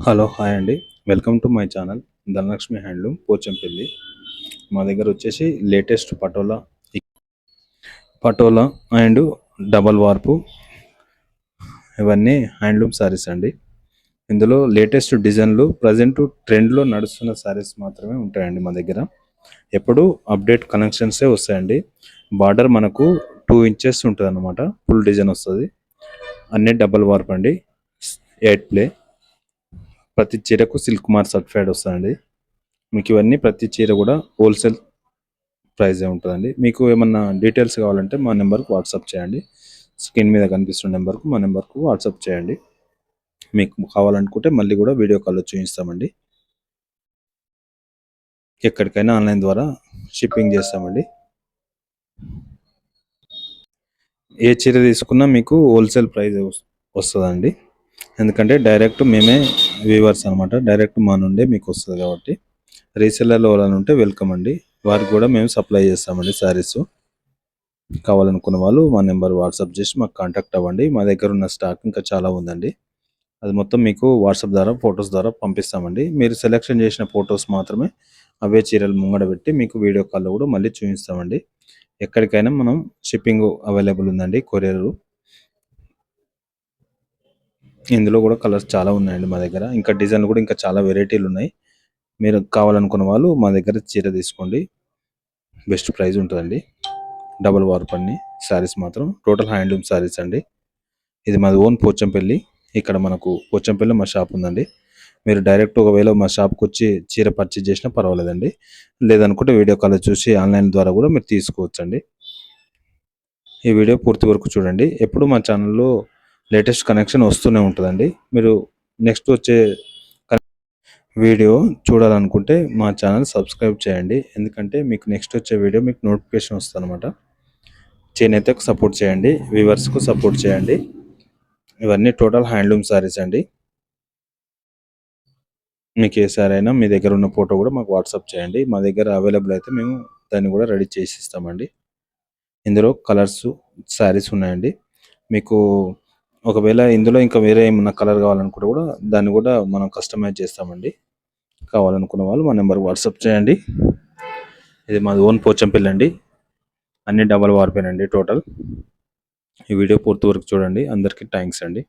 Hello hi అండి. Welcome to my channel Dhanalakshmi handloom Pochampally. మా దగ్గర వచ్చేసి లేటెస్ట్ పటోలా అండ్ డబల్ వార్పు ఇవన్నీ హ్యాండ్లూమ్ శారీస్ అండి. ఇందులో లేటెస్ట్ డిజైన్లు ప్రజెంట్ ట్రెండ్లో నడుస్తున్న శారీస్ మాత్రమే ఉంటాయండి మా దగ్గర. ఎప్పుడు అప్డేట్ కనెక్షన్సే వస్తాయండి. బార్డర్ మనకు 2 ఇంచెస్ ఉంటుంది అన్నమాట. ఫుల్ డిజైన్ వస్తుంది. అన్నీ డబల్ వార్ప్ అండి. 8 ప్లే. ప్రతి చీరకు సిల్క్ మార్క్ సర్టిఫైడ్ వస్తుందండి. మీకు ఇవన్నీ ప్రతి చీర కూడా హోల్సేల్ ప్రైజే ఉంటుందండి. మీకు ఏమన్నా డీటెయిల్స్ కావాలంటే మా నెంబర్కి వాట్సాప్ చేయండి. స్క్రీన్ మీద కనిపిస్తున్న నెంబర్కు మా నెంబర్కు వాట్సాప్ చేయండి. మీకు కావాలనుకుంటే మళ్ళీ కూడా వీడియో కాల్లో చూపిస్తామండి. ఎక్కడికైనా ఆన్లైన్ ద్వారా షిప్పింగ్ చేస్తామండి. ఏ చీర తీసుకున్నా మీకు హోల్సేల్ ప్రైస్ వస్తుందండి. ఎందుకంటే డైరెక్ట్ మేమే వీవర్స్ అనమాట. డైరెక్ట్ మా నుండే మీకు వస్తుంది కాబట్టి రీసెల్లర్లు ఎవరైనా ఉంటే వెల్కమ్ అండి. వారికి కూడా మేము సప్లై చేస్తామండి శారీస్. కావాలనుకున్న వాళ్ళు మా నెంబర్ వాట్సాప్ చేసి మాకు కాంటాక్ట్ అవ్వండి. మా దగ్గర ఉన్న స్టాక్ ఇంకా చాలా ఉందండి. అది మొత్తం మీకు వాట్సాప్ ద్వారా ఫొటోస్ ద్వారా పంపిస్తామండి. మీరు సెలెక్షన్ చేసిన ఫొటోస్ మాత్రమే అవే చీరలు ముంగడ పెట్టి మీకు వీడియో కాల్లో కూడా మళ్ళీ చూపిస్తామండి. ఎక్కడికైనా మనం షిప్పింగ్ అవైలబుల్ ఉందండి, కొరియర్. ఇందులో కూడా కలర్స్ చాలా ఉన్నాయండి మా దగ్గర. ఇంకా డిజైన్లు కూడా ఇంకా చాలా వెరైటీలు ఉన్నాయి. మీరు కావాలనుకున్న వాళ్ళు మా దగ్గర చీర తీసుకోండి. బెస్ట్ ప్రైస్ ఉంటుందండి. డబల్ వార్ప్ అన్ని శారీస్ మాత్రం టోటల్ హ్యాండ్లూమ్ శారీస్ అండి. ఇది మాది ఓన్ పోచంపల్లి. ఇక్కడ మనకు పోచంపల్లి మా షాప్ ఉందండి. మీరు డైరెక్ట్ ఒకవేళ మా షాప్కి వచ్చి చీర పర్చేజ్ చేసినా పర్వాలేదండి. లేదనుకుంటే వీడియో కాల్ చూసి ఆన్లైన్ ద్వారా కూడా మీరు తీసుకోవచ్చండి. ఈ వీడియో పూర్తి వరకు చూడండి. ఎప్పుడు మా ఛానల్లో లేటెస్ట్ కనెక్షన్ వస్తూనే ఉంటుందండి. మీరు నెక్స్ట్ వచ్చే వీడియో చూడాలనుకుంటే మా ఛానల్ సబ్స్క్రైబ్ చేయండి. ఎందుకంటే మీకు నెక్స్ట్ వచ్చే వీడియో మీకు నోటిఫికేషన్ వస్తుంది అనమాట. చేనేతకు సపోర్ట్ చేయండి, వ్యూవర్స్కు సపోర్ట్ చేయండి. ఇవన్నీ టోటల్ హ్యాండ్లూమ్ శారీస్ అండి. మీకు ఏ సారీ అయినా మీ దగ్గర ఉన్న ఫోటో కూడా మాకు వాట్సాప్ చేయండి. మా దగ్గర అవైలబుల్ అయితే మేము దాన్ని కూడా రెడీ చేసి ఇస్తామండి. ఇందులో కలర్స్ శారీస్ ఉన్నాయండి. మీకు ఒకవేళ ఇందులో ఇంకా వేరే ఏమన్నా కలర్ కావాలనుకుంటే కూడా దాన్ని కూడా మనం కస్టమైజ్ చేస్తామండి. కావాలనుకున్న వాళ్ళు మా నెంబర్కి వాట్సాప్ చేయండి. ఇది మాది ఓన్ పోచంపల్లి అండి. అన్ని డబల్ వార్పేనండి టోటల్. ఈ వీడియో పూర్తి వరకు చూడండి. అందరికీ థ్యాంక్స్ అండి.